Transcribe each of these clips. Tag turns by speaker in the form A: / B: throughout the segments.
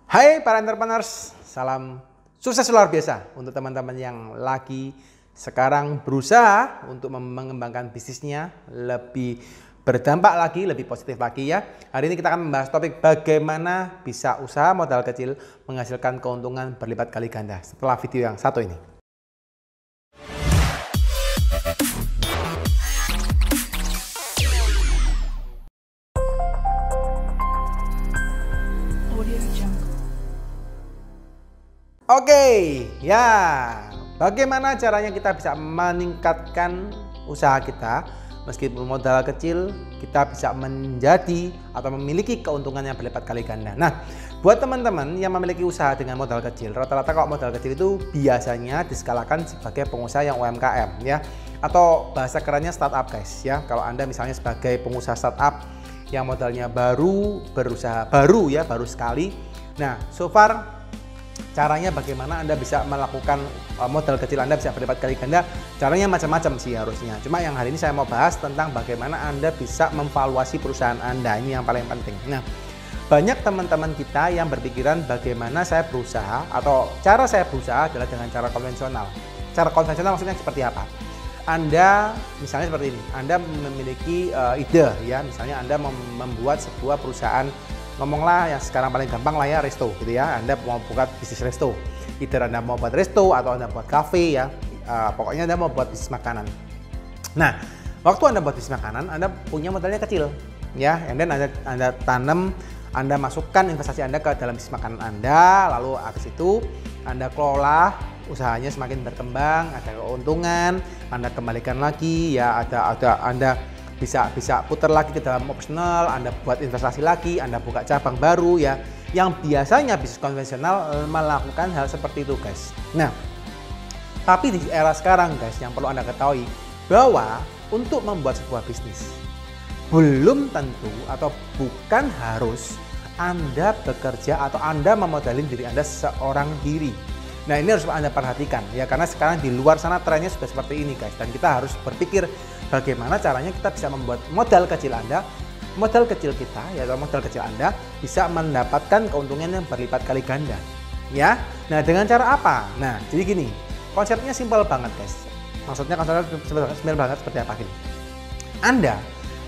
A: Hai para entrepreneurs, salam sukses luar biasa untuk teman-teman yang lagi sekarang berusaha untuk mengembangkan bisnisnya lebih berdampak lagi, lebih positif lagi ya. Hari ini kita akan membahas topik bagaimana bisa usaha modal kecil menghasilkan keuntungan berlipat kali ganda setelah video yang satu ini. Oke, ya. Bagaimana caranya kita bisa meningkatkan usaha kita? Meskipun modal kecil, kita bisa menjadi atau memiliki keuntungan yang berlipat kali ganda. Nah, buat teman-teman yang memiliki usaha dengan modal kecil, rata-rata kalau modal kecil itu biasanya diskalakan sebagai pengusaha yang UMKM ya, atau bahasa kerennya startup guys ya. Kalau Anda misalnya sebagai pengusaha startup yang modalnya baru, berusaha baru ya, baru sekali. Nah, so far caranya bagaimana Anda bisa melakukan modal kecil Anda bisa berlipat kali ganda? Caranya macam-macam sih harusnya. Cuma yang hari ini saya mau bahas tentang bagaimana Anda bisa memvaluasi perusahaan Anda. Ini yang paling penting. Nah, banyak teman-teman kita yang berpikiran bagaimana saya berusaha atau cara saya berusaha adalah dengan cara konvensional. Cara konvensional maksudnya seperti apa? Anda misalnya seperti ini. Anda memiliki ide ya, misalnya Anda membuat sebuah perusahaan. Ngomonglah yang sekarang paling gampang lah ya, resto gitu ya. Anda mau buka bisnis resto, either Anda mau buat resto atau Anda buat cafe ya, pokoknya Anda mau buat bisnis makanan. Nah, waktu Anda buat bisnis makanan, Anda punya modalnya kecil ya, and then Anda tanam, Anda masukkan investasi Anda ke dalam bisnis makanan Anda, lalu habis itu Anda kelola usahanya semakin berkembang, ada keuntungan, Anda kembalikan lagi ya, ada Anda bisa putar lagi ke dalam operasional, Anda buat investasi lagi, Anda buka cabang baru ya. Yang biasanya bisnis konvensional melakukan hal seperti itu guys. Nah, tapi di era sekarang guys, yang perlu Anda ketahui bahwa untuk membuat sebuah bisnis belum tentu atau bukan harus Anda bekerja atau Anda memodalin diri Anda seorang diri. Nah, ini harus Anda perhatikan ya, karena sekarang di luar sana trennya sudah seperti ini guys, dan kita harus berpikir bagaimana caranya kita bisa membuat modal kecil Anda, modal kecil kita ya, atau modal kecil Anda bisa mendapatkan keuntungan yang berlipat kali ganda ya. Nah, dengan cara apa? Nah, jadi gini, konsepnya simpel banget guys. Maksudnya konsepnya simpel banget seperti apa gini. Anda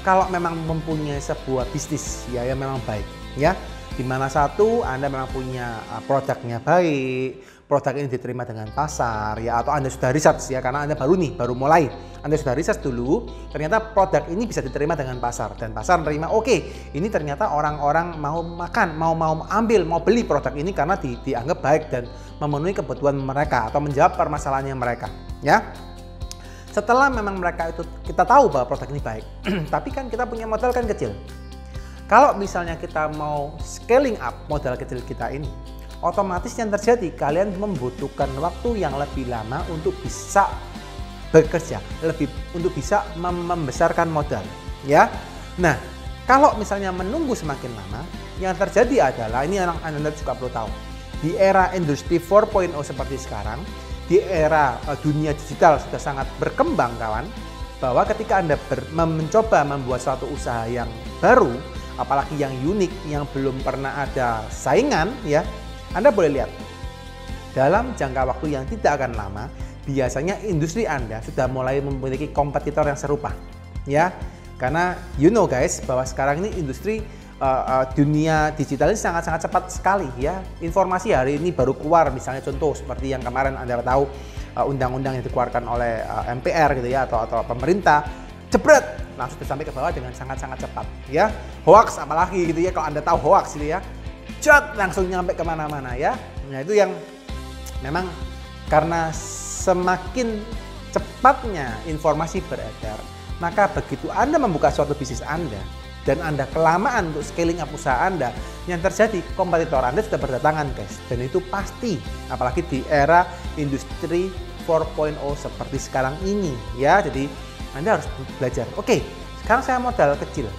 A: kalau memang mempunyai sebuah bisnis ya yang memang baik ya, dimana satu Anda memang punya produknya baik, produk ini diterima dengan pasar ya, atau Anda sudah riset ya, karena Anda baru mulai, Anda sudah riset dulu, ternyata produk ini bisa diterima dengan pasar, dan pasar menerima oke, ini ternyata orang-orang mau makan, mau ambil, mau beli produk ini karena dianggap baik dan memenuhi kebutuhan mereka atau menjawab permasalahannya mereka ya. Setelah memang mereka itu, kita tahu bahwa produk ini baik tapi kan kita punya modal kan kecil. Kalau misalnya kita mau scaling up modal kecil kita ini, otomatis yang terjadi kalian membutuhkan waktu yang lebih lama untuk bisa bekerja, untuk bisa membesarkan modal ya. Nah, kalau misalnya menunggu semakin lama, yang terjadi adalah, ini yang Anda juga perlu tahu, di era industri 4.0 seperti sekarang, di era dunia digital sudah sangat berkembang kawan, bahwa ketika Anda mencoba membuat suatu usaha yang baru, apalagi yang unik, yang belum pernah ada saingan ya, Anda boleh lihat dalam jangka waktu yang tidak akan lama, biasanya industri Anda sudah mulai memiliki kompetitor yang serupa ya. Karena you know guys, bahwa sekarang ini industri dunia digital ini sangat-sangat cepat sekali ya. Informasi hari ini baru keluar, misalnya contoh seperti yang kemarin Anda tahu, undang-undang yang dikeluarkan oleh MPR gitu ya, atau pemerintah, jebret langsung sampai ke bawah dengan sangat-sangat cepat ya. Hoax apalagi gitu ya, kalau Anda tahu hoax gitu ya, langsung nyampe kemana-mana ya. Nah, itu yang memang karena semakin cepatnya informasi beredar, maka begitu Anda membuka suatu bisnis Anda dan Anda kelamaan untuk scaling up usaha Anda, yang terjadi kompetitor Anda sudah berdatangan guys. Dan itu pasti, apalagi di era industri 4.0 seperti sekarang ini ya. Jadi Anda harus belajar, oke, sekarang saya modal kecil,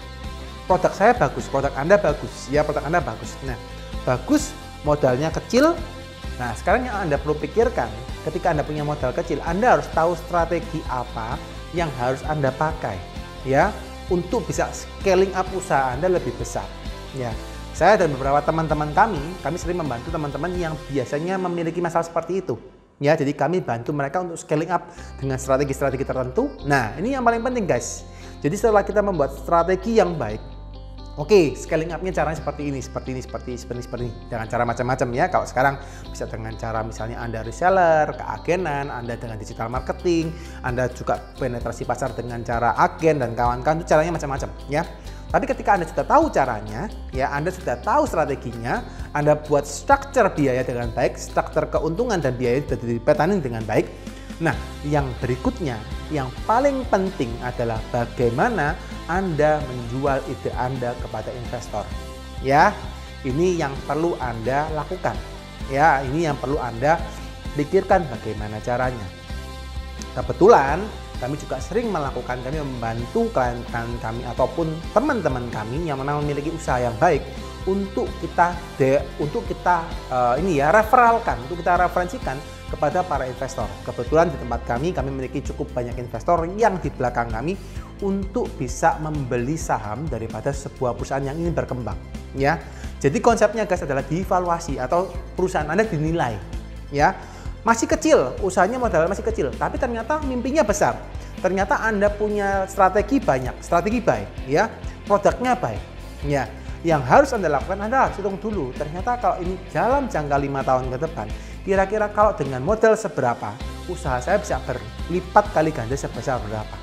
A: produk saya bagus, produk Anda bagus ya, produk Anda bagus. Nah, bagus, modalnya kecil. Nah, sekarang yang Anda perlu pikirkan, ketika Anda punya modal kecil, Anda harus tahu strategi apa yang harus Anda pakai ya, untuk bisa scaling up usaha Anda lebih besar ya. Saya dan beberapa teman-teman kami sering membantu teman-teman yang biasanya memiliki masalah seperti itu. Ya, jadi kami bantu mereka untuk scaling up dengan strategi-strategi tertentu. Nah, ini yang paling penting guys. Jadi setelah kita membuat strategi yang baik, oke, scaling up-nya caranya seperti ini. Dengan cara macam-macam ya. Kalau sekarang bisa dengan cara misalnya Anda reseller, keagenan, Anda dengan digital marketing, Anda juga penetrasi pasar dengan cara agen dan kawan-kawan, itu caranya macam-macam ya. Tapi ketika Anda sudah tahu caranya, ya Anda sudah tahu strateginya, Anda buat struktur biaya dengan baik, struktur keuntungan dan biaya sudah dipetanin dengan baik. Nah, yang berikutnya, yang paling penting adalah bagaimana Anda menjual ide Anda kepada investor. Ya, ini yang perlu Anda lakukan. Ya, ini yang perlu Anda pikirkan bagaimana caranya. Kebetulan kami juga sering melakukan, kami membantu klien kami ataupun teman-teman kami yang memiliki usaha yang baik untuk kita referralkan, untuk kita referensikan kepada para investor. Kebetulan di tempat kami memiliki cukup banyak investor yang di belakang kami untuk bisa membeli saham daripada sebuah perusahaan yang ingin berkembang. Ya, jadi konsepnya guys adalah dievaluasi atau perusahaan Anda dinilai. Ya, masih kecil, usahanya modal masih kecil, tapi ternyata mimpinya besar. Ternyata Anda punya strategi banyak, strategi baik, ya, produknya baik. Ya, yang harus Anda lakukan, Anda harus hitung dulu. Ternyata kalau ini dalam jangka 5 tahun ke depan, kira-kira kalau dengan modal seberapa, usaha saya bisa berlipat kali ganda sebesar berapa.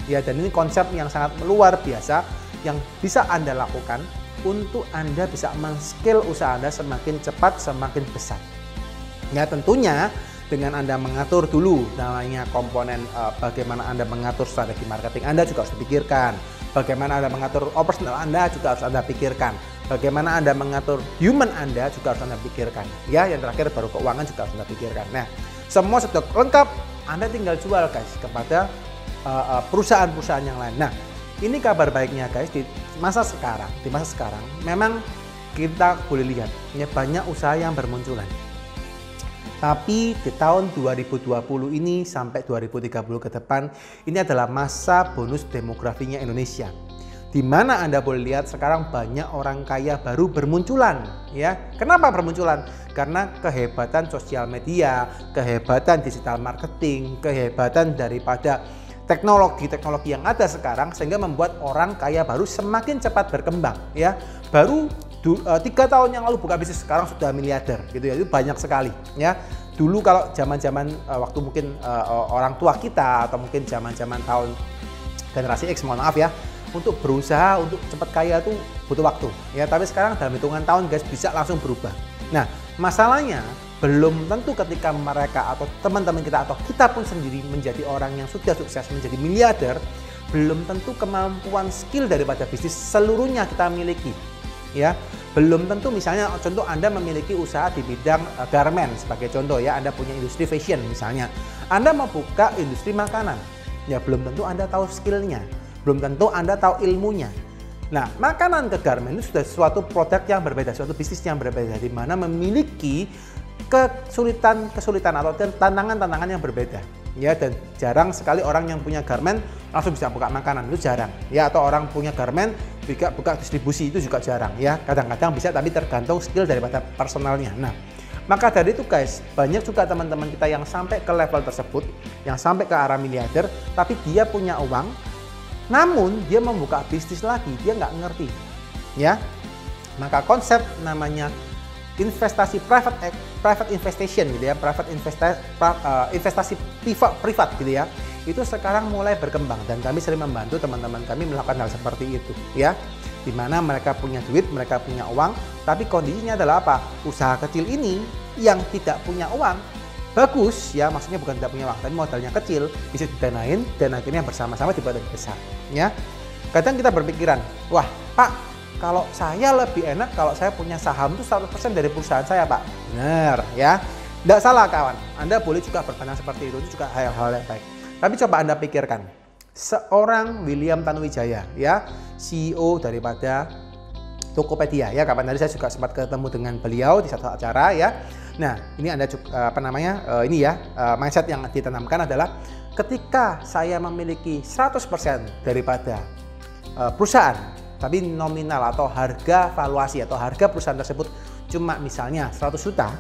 A: Ya, dan ini konsep yang sangat luar biasa yang bisa Anda lakukan untuk Anda bisa men-scale usaha Anda semakin cepat, semakin besar. Ya, tentunya dengan Anda mengatur dulu namanya komponen bagaimana Anda mengatur strategi marketing Anda juga harus dipikirkan. Bagaimana Anda mengatur operasional Anda juga harus Anda pikirkan. Bagaimana Anda mengatur human Anda juga harus Anda pikirkan. Ya, yang terakhir baru keuangan juga harus Anda pikirkan. Nah, semua sudah lengkap, Anda tinggal jual guys kepada perusahaan-perusahaan yang lain. Nah, ini kabar baiknya guys, di masa sekarang memang kita boleh lihat ya, banyak usaha yang bermunculan. Tapi di tahun 2020 ini sampai 2030 ke depan, ini adalah masa bonus demografinya Indonesia. Di mana Anda boleh lihat sekarang banyak orang kaya baru bermunculan. Ya, kenapa bermunculan? Karena kehebatan sosial media, kehebatan digital marketing, kehebatan daripada teknologi yang ada sekarang sehingga membuat orang kaya baru semakin cepat berkembang. Ya, baru 3 tahun yang lalu buka bisnis sekarang sudah miliarder gitu ya, itu banyak sekali ya. Dulu kalau zaman-zaman waktu mungkin orang tua kita atau mungkin zaman-zaman tahun generasi X, mohon maaf ya, untuk berusaha untuk cepat kaya itu butuh waktu ya, tapi sekarang dalam hitungan tahun guys bisa langsung berubah. Nah, masalahnya belum tentu ketika mereka atau teman-teman kita atau kita pun sendiri menjadi orang yang sudah sukses menjadi miliarder, belum tentu kemampuan skill daripada bisnis seluruhnya kita miliki. Ya, belum tentu misalnya contoh Anda memiliki usaha di bidang garment sebagai contoh ya, Anda punya industri fashion misalnya, Anda mau buka industri makanan, ya belum tentu Anda tahu skillnya, belum tentu Anda tahu ilmunya. Nah, makanan ke garment itu sudah suatu produk yang berbeda, suatu bisnis yang berbeda, di mana memiliki kesulitan atau tantangan yang berbeda. Ya, dan jarang sekali orang yang punya garment langsung bisa buka makanan, itu jarang ya, atau orang punya garment buka distribusi itu juga jarang ya, kadang-kadang bisa tapi tergantung skill daripada personalnya. Nah, maka dari itu guys, banyak juga teman-teman kita yang sampai ke level tersebut, yang sampai ke arah miliarder, tapi dia punya uang, namun dia membuka bisnis lagi, dia nggak ngerti ya. Maka konsep namanya investasi private investation gitu ya, investasi privat gitu ya, itu sekarang mulai berkembang dan kami sering membantu teman-teman kami melakukan hal seperti itu ya, dimana mereka punya duit, mereka punya uang, tapi kondisinya adalah apa? Usaha kecil ini yang tidak punya uang bagus ya, maksudnya bukan tidak punya uang tapi modalnya kecil, bisa didanain dan akhirnya bersama-sama dibuat lebih besar ya. Kadang kita berpikiran, wah Pak, kalau saya lebih enak kalau saya punya saham itu 100% dari perusahaan saya Pak. Benar ya, tidak salah kawan, Anda boleh juga berpandang seperti itu juga hal-hal yang baik. Tapi coba Anda pikirkan, seorang William Tanuwijaya ya, CEO daripada Tokopedia ya, kapan tadi saya juga sempat ketemu dengan beliau di satu acara ya. Nah, ini Anda mindset yang ditanamkan adalah ketika saya memiliki 100% daripada perusahaan, tapi nominal atau harga valuasi atau harga perusahaan tersebut cuma misalnya 100 juta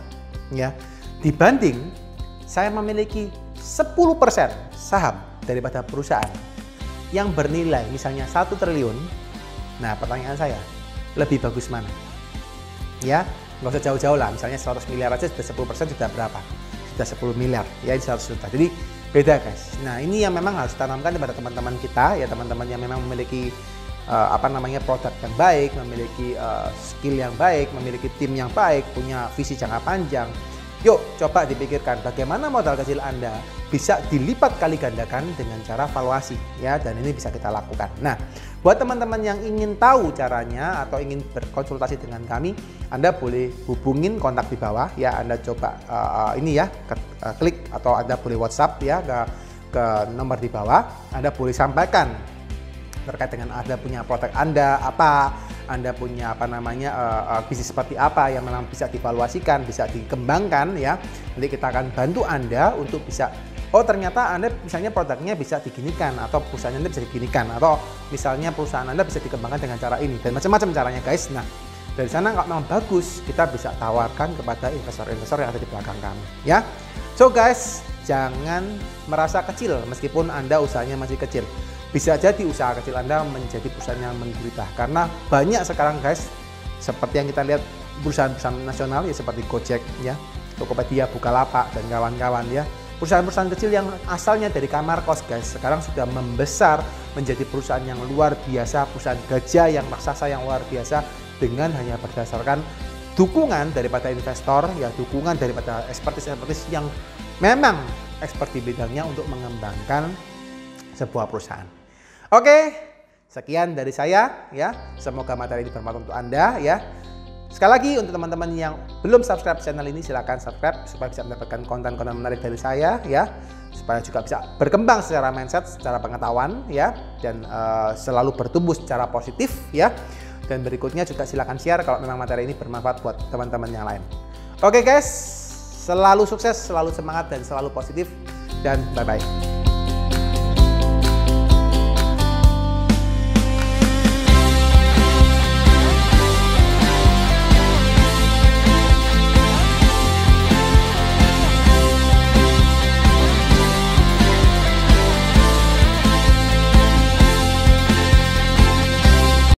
A: ya, dibanding saya memiliki 10% saham daripada perusahaan yang bernilai misalnya 1 triliun. Nah, pertanyaan saya, lebih bagus mana? Ya, nggak usah jauh-jauh lah, misalnya 100 miliar aja sudah 10% sudah berapa? Sudah 10 miliar, ya 100 juta. Jadi beda guys. Nah, ini yang memang harus tanamkan kepada teman-teman kita, ya teman-teman yang memang memiliki produk yang baik, memiliki skill yang baik, memiliki tim yang baik, punya visi jangka panjang. Yuk coba dipikirkan bagaimana modal kecil Anda bisa dilipat kali gandakan dengan cara valuasi ya, dan ini bisa kita lakukan. Nah, buat teman-teman yang ingin tahu caranya atau ingin berkonsultasi dengan kami, Anda boleh hubungin kontak di bawah ya. Anda coba ini ya, klik atau Anda boleh WhatsApp ya ke nomor di bawah. Anda boleh sampaikan terkait dengan Anda punya produk Anda apa, Anda punya bisnis seperti apa yang memang bisa divaluasikan, bisa dikembangkan ya. Nanti kita akan bantu Anda untuk bisa, oh ternyata Anda misalnya produknya bisa diginikan, atau perusahaan Anda bisa diginikan, atau misalnya perusahaan Anda bisa dikembangkan dengan cara ini, dan macam-macam caranya guys. Nah, dari sana kalau memang bagus, kita bisa tawarkan kepada investor-investor yang ada di belakang kami ya. So guys, jangan merasa kecil meskipun Anda usahanya masih kecil. Bisa jadi usaha kecil Anda menjadi perusahaan yang menggurita, karena banyak sekarang guys, seperti yang kita lihat perusahaan-perusahaan nasional ya, seperti Gojek ya, Tokopedia, Bukalapak dan kawan-kawan ya. Perusahaan-perusahaan kecil yang asalnya dari kamar kos guys, sekarang sudah membesar menjadi perusahaan yang luar biasa, perusahaan gajah yang raksasa yang luar biasa, dengan hanya berdasarkan dukungan daripada investor ya, dukungan daripada ekspertis yang memang expert di bidangnya untuk mengembangkan sebuah perusahaan. Oke, sekian dari saya ya. Semoga materi ini bermanfaat untuk Anda ya. Sekali lagi untuk teman-teman yang belum subscribe channel ini, silahkan subscribe supaya bisa mendapatkan konten-konten menarik dari saya ya. Supaya juga bisa berkembang secara mindset, secara pengetahuan ya, dan selalu bertumbuh secara positif ya. Dan berikutnya juga silahkan share kalau memang materi ini bermanfaat buat teman-teman yang lain. Oke guys, selalu sukses, selalu semangat dan selalu positif, dan bye-bye.